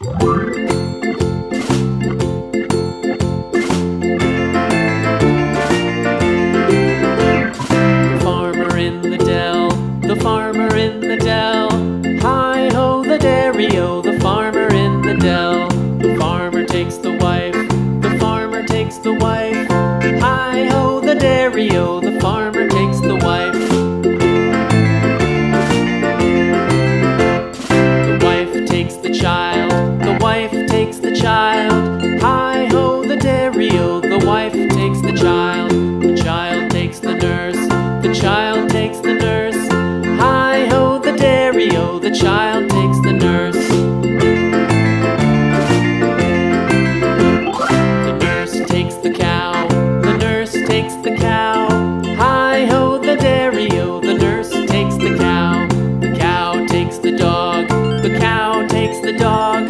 The farmer in the dell. Hi-ho, the dairy-o, the farmer in the dell. The farmer takes the wife, the farmer takes the wife. Hi-ho, the dairy-o, the farmer takes the wife. The wife takes the child, the wife takes the child. Hi-ho, the dairy-o, the wife takes the child. The child takes the nurse, the child takes the nurse. Hi-ho, the dairy-o, the child takes the nurse. The nurse takes the cow, the nurse takes the cow. Hi-ho, the dairy-o, the nurse takes the cow. The cow takes the dog, the cow takes the dog.